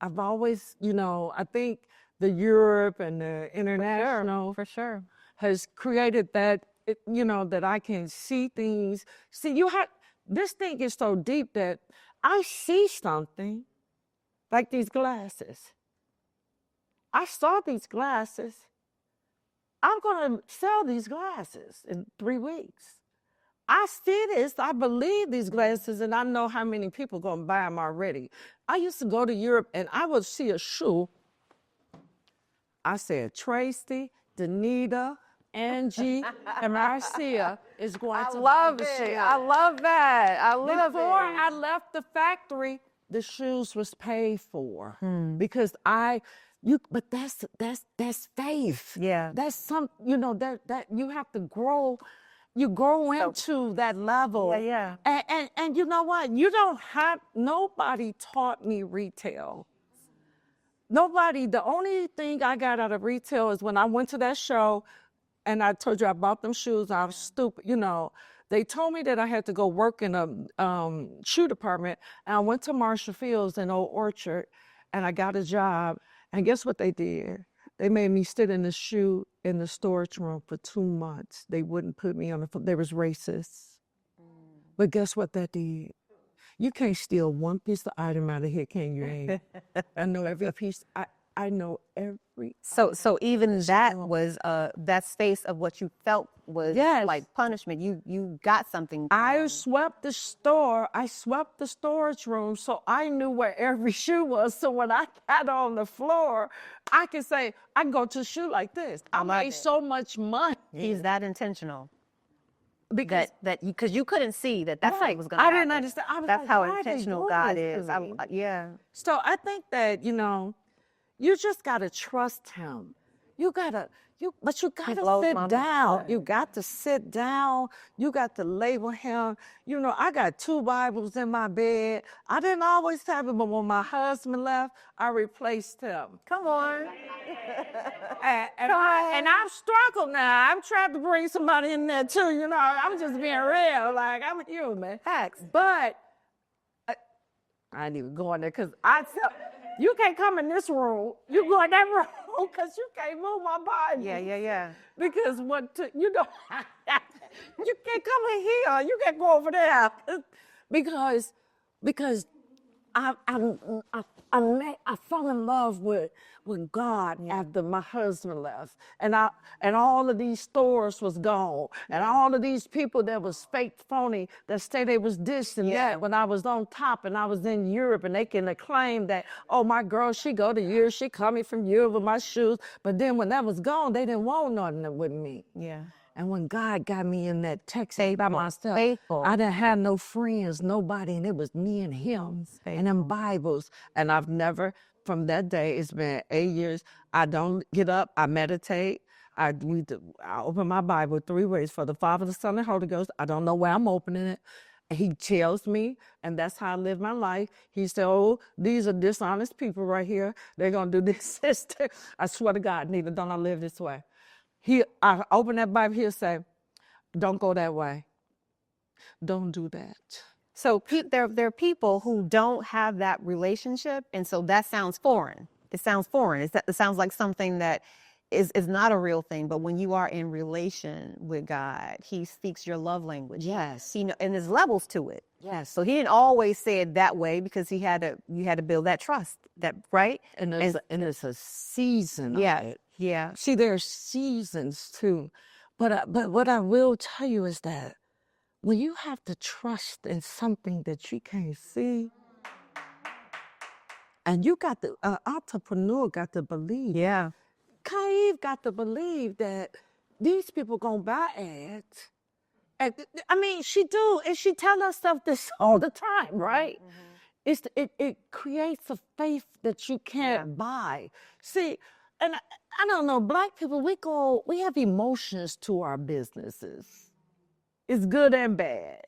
I've always, I think the Europe and the international For sure. has created that, that I can see things. See, this thing is so deep that I see something like these glasses. I saw these glasses. I'm going to sell these glasses in 3 weeks. I see this, I believe these glasses, and I know how many people are going to buy them already. I used to go to Europe, and I would see a shoe. I said, Tracy, Danita, Angie, and Marcia is going to buy the shoe. I love that. I love Before it. I left the factory, the shoes was paid for because but that's faith. Yeah. That's that you have to grow. You grow into that level. Yeah. And you know what? Nobody taught me retail. Nobody. The only thing I got out of retail is when I went to that show and I told you I bought them shoes. I was stupid, They told me that I had to go work in a shoe department. And I went to Marshall Fields in Old Orchard and I got a job. And guess what they did? They made me sit in the storage room for 2 months. They wouldn't put me on the floor. They was racist. But guess what that did? You can't steal one piece of item out of here, can you, Abe? I know every piece. I know every. So even that was that space of what you felt was like punishment. You got something. I swept the store. I swept the storage room, so I knew where every shoe was. So when I got on the floor, I could say, I can go to a shoe like this. I made so much money. He's that intentional. Because Because you couldn't see that's what was going to happen. I didn't understand. I was That's like, how why are they intentional doing God this is. to me? Yeah. So I think that, you just got to trust him. But you got to sit down. You got to sit down. You got to label him. I got 2 Bibles in my bed. I didn't always have it, but when my husband left, I replaced him. Come on. And I've struggled now. I've tried to bring somebody in there too, I'm just being real. Like, I'm human. Facts. But I ain't even going there because you can't come in this room. You go in that room because you can't move my body. Yeah. Because you can't come in here. You can't go over there. Because I fell in love with God after my husband left, and all of these stores was gone, and all of these people that was fake, phony, that say they was this and that. When I was on top and I was in Europe, and they can claim that, oh, my girl, she go to Europe, she coming from Europe with my shoes, but then when that was gone, they didn't want nothing with me. Yeah. And when God got me in that Texas by myself, Faithful. I didn't have no friends, nobody, and it was me and him and them Bibles. And I've never, from that day, it's been 8 years, I don't get up, I meditate. I open my Bible 3 ways for the Father, the Son, and Holy Ghost. I don't know where I'm opening it. He tells me, and that's how I live my life. He said, oh, these are dishonest people right here. They're going to do this. I swear to God, neither don't I live this way. I open that Bible, he'll say, don't go that way. Don't do that. So there are people who don't have that relationship, and so that sounds foreign. It sounds foreign. It sounds like something that is not a real thing. But when you are in relation with God, he speaks your love language. Yes. And there's levels to it. Yes. So he didn't always say it that way because you had to build that trust, that right? And it's a season Yeah. of it. Yeah. See, there's seasons too. But what I will tell you is that when you have to trust in something that you can't see, and you got the entrepreneur got to believe. Yeah. Kaib got to believe that these people gonna buy ads. And I mean, she do, and she tell us stuff this all the time, right? It creates a faith that you can't buy. See, and I don't know, Black people, we have emotions to our businesses. It's good and bad.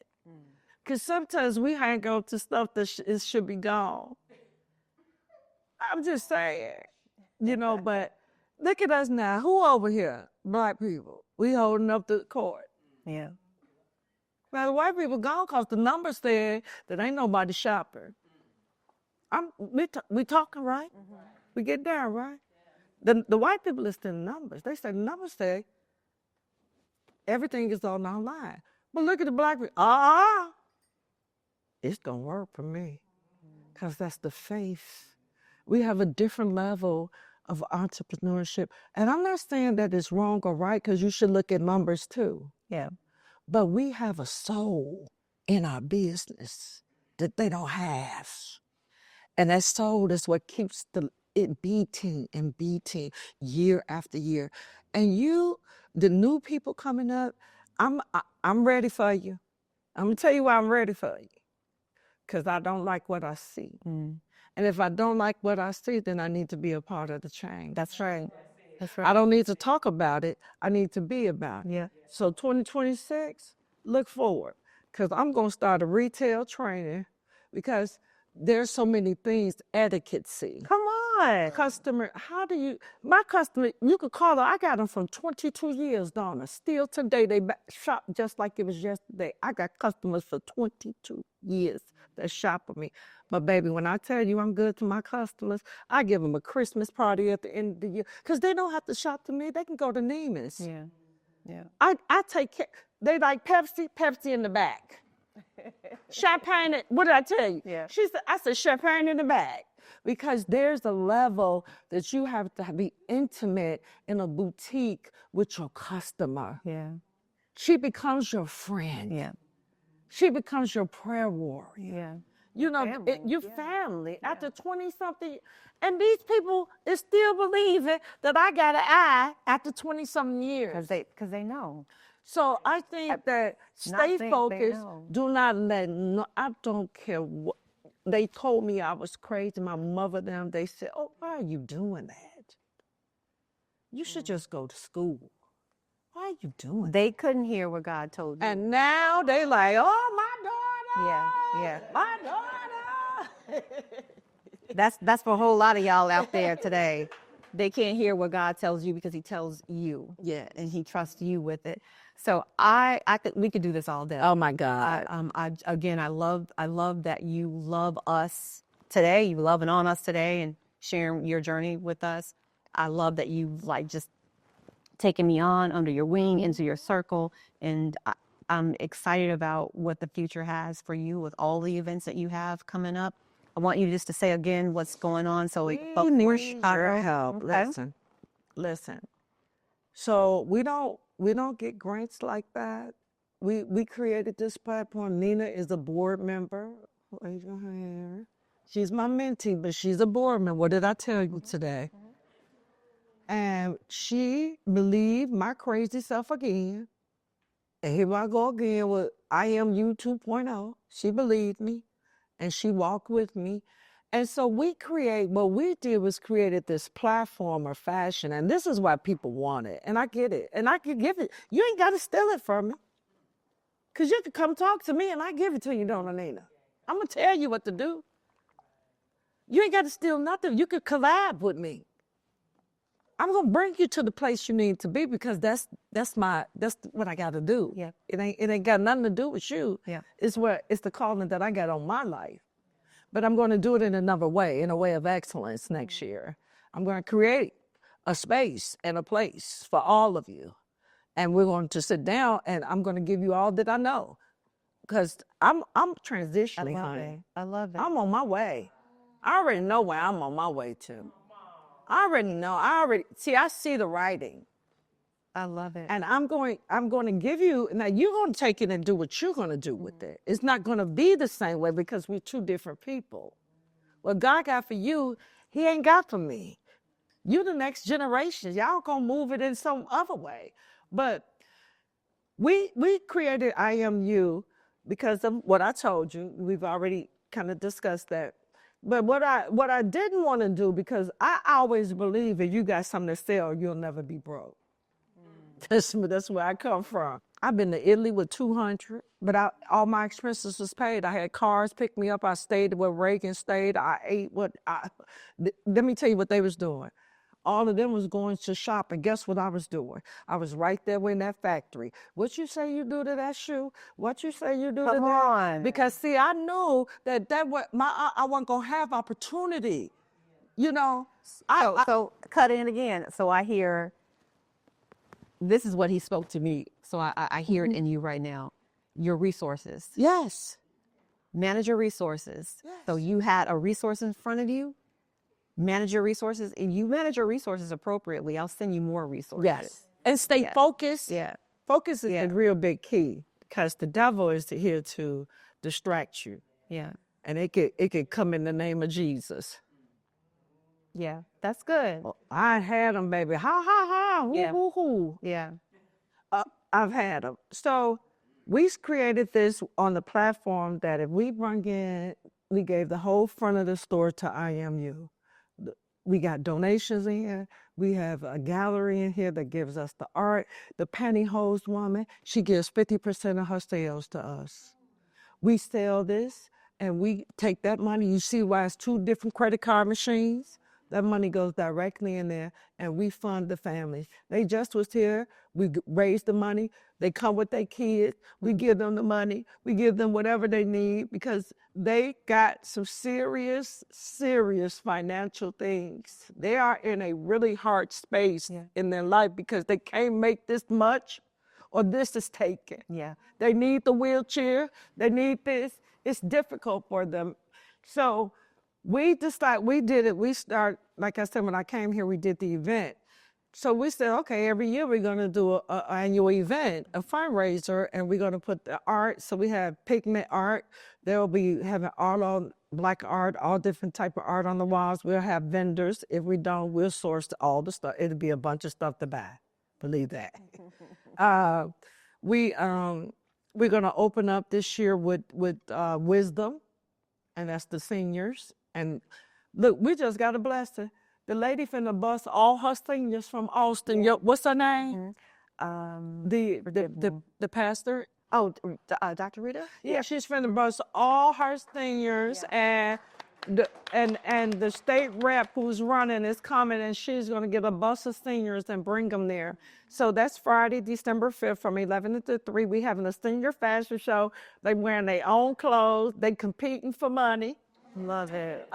Because sometimes we hang on to stuff that it should be gone. I'm just saying, but look at us now. Who over here? Black people. We holding up the court. Yeah. Now, the white people gone because the numbers say that ain't nobody shopping. We talking, right? We get down, right? The white people listen to the numbers. They say the numbers say everything is on online. But look at the Black people. It's going to work for me because that's the faith. We have a different level of entrepreneurship. And I'm not saying that it's wrong or right because you should look at numbers too. Yeah. But we have a soul in our business that they don't have. And that soul is what keeps it beating and beating year after year. And the new people coming up, I'm ready for you. I'm going to tell you why I'm ready for you. Because I don't like what I see. And if I don't like what I see, then I need to be a part of the change. That's right. That's right. I don't need to talk about it. I need to be about it. Yeah. So 2026, look forward. Because I'm going to start a retail training because there's so many things, etiquette. Come on. Customer, my customer, you could call her. I got them from 22 years, Donna. Still today, they shop just like it was yesterday. I got customers for 22 years that shop with me. But baby, when I tell you I'm good to my customers, I give them a Christmas party at the end of the year because they don't have to shop to me. They can go to Neiman's. Yeah. Yeah. I take care. They like Pepsi in the back. Champagne, what did I tell you? Yeah. I said champagne in the back. Because there's a level that you have to be intimate in a boutique with your customer. Yeah. She becomes your friend. Yeah. She becomes your prayer warrior. Yeah. Your family after 20-something. And these people is still believing that I got an eye after 20-something years. Because they know. So I think that stay focused. Do not I don't care what. They told me I was crazy. My mother, they said, oh, why are you doing that? You should just go to school. Why are you doing that? They couldn't hear what God told you. And now they like, oh, my daughter. Yeah. My daughter. That's for a whole lot of y'all out there today. They can't hear what God tells you because he tells you. Yes. And he trusts you with it. So we could do this all day. Oh my God. I love that you love us today. You loving on us today and sharing your journey with us. I love that you just taken me on under your wing into your circle. And I'm excited about what the future has for you with all the events that you have coming up. I want you just to say again what's going on. So we need your help. Okay. Listen. So we don't get grants like that. We created this platform. Nina is a board member. Raise your hand. She's my mentee, but she's a board member. What did I tell you today? And she believed my crazy self again. And here I go again with I Am You 2.0. She believed me. And she walked with me. And so what we did was created this platform of fashion. And this is why people want it. And I get it. And I can give it. You ain't got to steal it from me. Because you can come talk to me and I give it to you, don't I, Nina? I'm going to tell you what to do. You ain't got to steal nothing. You could collab with me. I'm going to bring you to the place you need to be because that's what I got to do. Yeah. It ain't got nothing to do with you. Yeah. It's the calling that I got on my life. But I'm going to do it in another way, in a way of excellence next year. I'm going to create a space and a place for all of you. And we're going to sit down and I'm going to give you all that I know. Because I'm transitioning, honey. I love it. I'm on my way. I already know where I'm on my way to. I already know. I see the writing. I love it. And I'm going to give you, now you're going to take it and do what you're going to do with it. It's not going to be the same way because we're two different people. What God got for you, he ain't got for me. You the next generation. Y'all going to move it in some other way. But we created I Am You because of what I told you. We've already kind of discussed that. But what I didn't want to do, because I always believe if you got something to sell, you'll never be broke. That's where I come from. I've been to Italy with 200, but all my expenses was paid. I had cars pick me up. I stayed where Reagan stayed. I ate let me tell you what they was doing. All of them was going to shop, and guess what I was doing? I was right there in that factory. What you say you do to that shoe? What you say you do to that? Come on. Because see, I knew that I wasn't gonna have opportunity. You know. So cut in again. So I hear, this is what he spoke to me. So I hear it in you right now. Your resources. Yes. Manage your resources. Yes. So you had a resource in front of you. Manage your resources, and you manage your resources appropriately. I'll send you more resources. Yes. And stay focused. Yeah. Focus is a real big key, because the devil is here to distract you. Yeah. And it could come in the name of Jesus. Yeah. That's good. I had them, baby. Ha, ha, ha. Hoo, Yeah. hoo, hoo. Yeah. I've had them. So we created this on the platform that if we we gave the whole front of the store to I Am You. We got donations in here. We have a gallery in here that gives us the art. The pantyhose woman, she gives 50% of her sales to us. We sell this and we take that money. You see why it's 2 different credit card machines? That money goes directly in there and we fund the families. They just was here. We raised the money. They come with their kids. We give them the money. We give them whatever they need because they got some serious, serious financial things. They are in a really hard space in their life because they can't make this much or this is taken. Yeah. They need the wheelchair. They need this. It's difficult for them. So we did it. We start, like I said, when I came here, we did the event. So we said, okay, every year we're going to do an annual event, a fundraiser, and we're going to put the art. So we have pigment art. They'll be having art on black art, all different type of art on the walls. We'll have vendors. If we don't, we'll source all the stuff. It'll be a bunch of stuff to buy. Believe that. We're going to open up this year with Wisdom, and that's the seniors. And look, we just got a blessing. The lady finna bus all her seniors from Austin. What's her name? The pastor. Oh, Dr. Rita? Yeah, she's finna bus all her seniors, and the state rep who's running is coming, and she's gonna get a bus of seniors and bring them there. So that's Friday, December 5th from 11 to 3. We having a senior fashion show. They wearing their own clothes. They competing for money. Love it.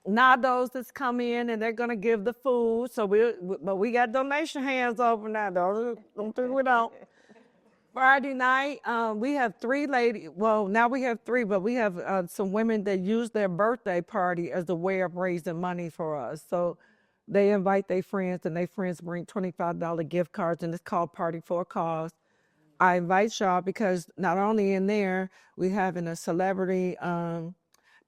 Nados that's come in and they're gonna give the food. So but we got donation hands over now. Don't think we don't. Friday night, we have 3 ladies. Well, now we have 3, but we have some women that use their birthday party as a way of raising money for us. So they invite their friends, and their friends bring $25 gift cards, and it's called Party for a Cause. I invite y'all because not only in there, we having a celebrity.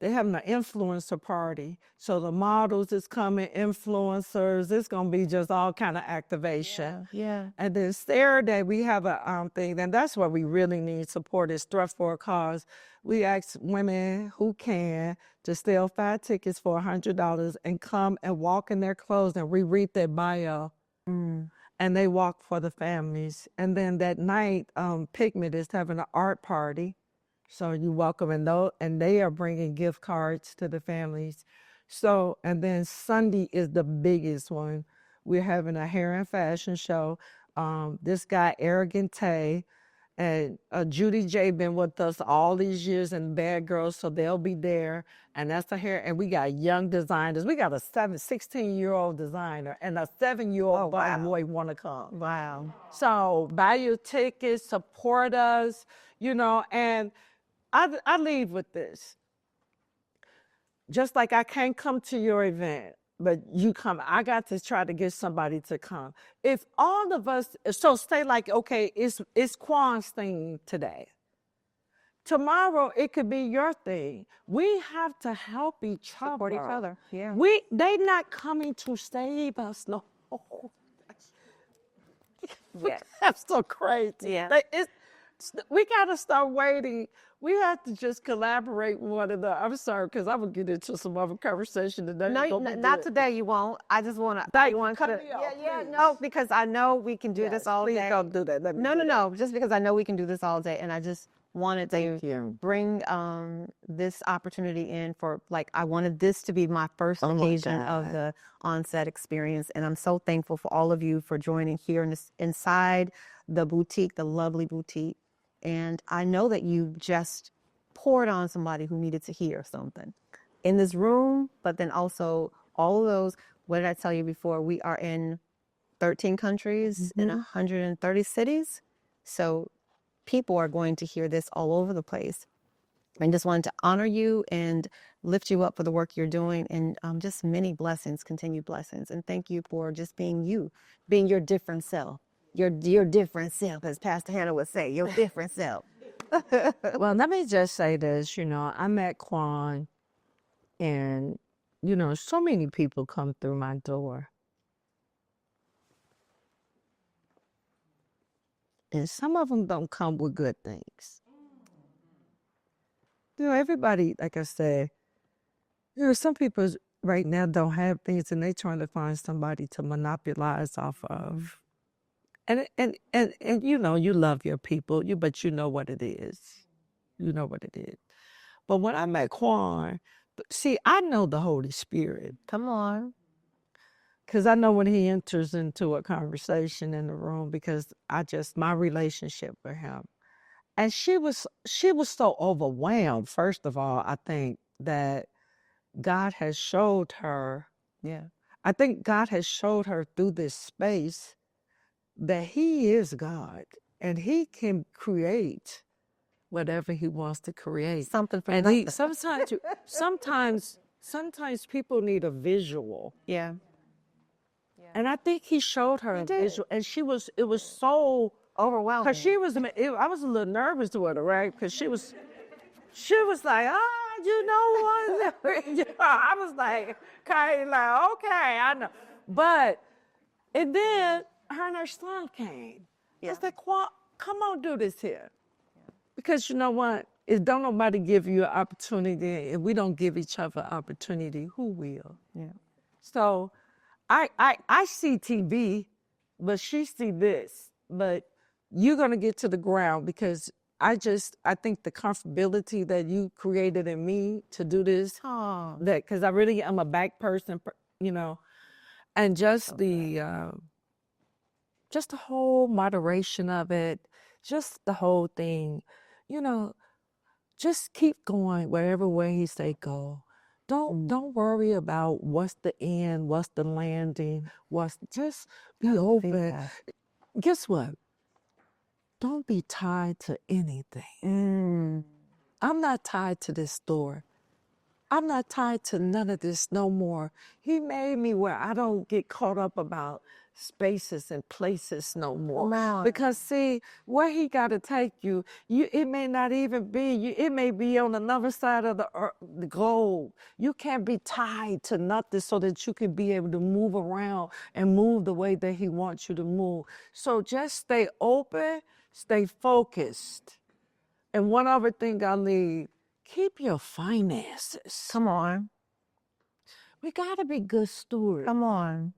They're having an influencer party. So the models is coming, influencers. It's going to be just all kind of activation. Yeah. And then Saturday, we have a thing, and that's where we really need support is Strut for a Cause. We ask women who can to sell 5 tickets for $100 and come and walk in their clothes, and we read their bio. And they walk for the families. And then that night, Pigment is having an art party. So you welcome, and they are bringing gift cards to the families. So, and then Sunday is the biggest one. We're having a hair and fashion show. This guy, Arrogant Tay, And Judy J been with us all these years and Bad Girls, so they'll be there. And that's a hair. And we got young designers. We got a 16-year-old designer and a 7-year-old boy want to come. Wow. So buy your tickets, support us, and I leave with this. Just like I can't come to your event, but you come, I got to try to get somebody to come. If all of us, so say like, okay, it's Quan's thing today. Tomorrow it could be your thing. We have to help each other. Support each other. Yeah. They not coming to save us. No. Yeah. That's so crazy. Yeah. We gotta start waiting. We have to just collaborate with one another. I'm sorry, because I will get into some other conversation today. No, not today. You won't. I just want to. Cut me off, Yeah. please. No, because I know we can do this all please day. don't do that. Let me do that. No. Just because I know we can do this all day, and I just wanted Thank to you. bring this opportunity in for I wanted this to be my first occasion of the onset experience, and I'm so thankful for all of you for joining here inside the boutique, the lovely boutique. And I know that you just poured on somebody who needed to hear something in this room, but then also all of those, what did I tell you before? We are in 13 countries in 130 cities. So people are going to hear this all over the place. I just wanted to honor you and lift you up for the work you're doing, and just many blessings, continued blessings. And thank you for just being you, being your different self. Your different self, as Pastor Hannah would say, your different self. Well, let me just say this, I met Quan, and, so many people come through my door. And some of them don't come with good things. Everybody, like I said, some people right now don't have things, and they're trying to find somebody to monopolize off of. And you love your people, but you know what it is. You know what it is. But when I met Quan, see, I know the Holy Spirit. Come on. Because I know when he enters into a conversation in the room, because my relationship with him. And she was so overwhelmed. First of all, I think that God has showed her. Yeah. I think God has showed her through this space that he is God, and he can create whatever he wants to create. Something from and nothing. sometimes people need a visual. Yeah. And I think he showed her a visual, and it was so overwhelming. Because I was a little nervous with her, right? Because she was like, you know what? I was like, okay, I know. But, and then her and her son came. Yeah. I said, Quan, come on, do this here. Because you know what? If don't nobody give you an opportunity, if we don't give each other an opportunity, who will? Yeah. So I see TV, but she see this. But you're going to get to the ground, because I think the comfortability that you created in me to do this, because I really am a back person, and just the whole moderation of it, just the whole thing, just keep going wherever way he say go. Don't worry about what's the end, what's the landing, just be open. Guess what? Don't be tied to anything. I'm not tied to this store. I'm not tied to none of this no more. He made me where I don't get caught up about spaces and places no more. Wow. Because see, where he got to take you, it may not even be, it may be on another side of the globe. You can't be tied to nothing so that you can be able to move around and move the way that he wants you to move. So just stay open, stay focused. And one other thing I leave, keep your finances. Come on. We got to be good stewards. Come on.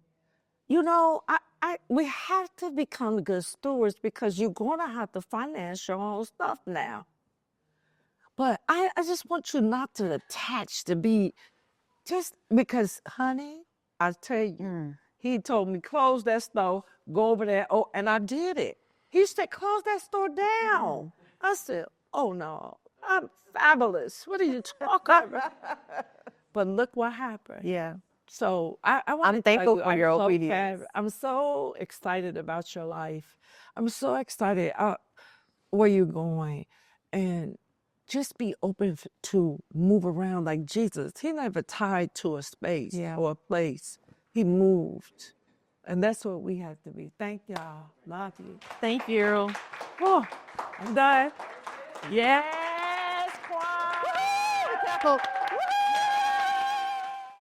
We have to become good stewards, because you're going to have to finance your own stuff now. But I just want you not to attach to be just because, honey, I tell you, he told me, close that store, go over there. Oh, and I did it. He said, close that store down. I said, oh no, I'm fabulous. What are you talking about? But look what happened. Yeah. So I want I'm to tell thankful you, for I'm your so obedience. I'm so excited about your life. I'm so excited where you're going, and just be open to move around like Jesus. He never tied to a space Yeah. or a place. He moved, and that's what we have to be. Thank y'all. Love you. Thank you. Oh, I'm done. Yes, Quan. Woo!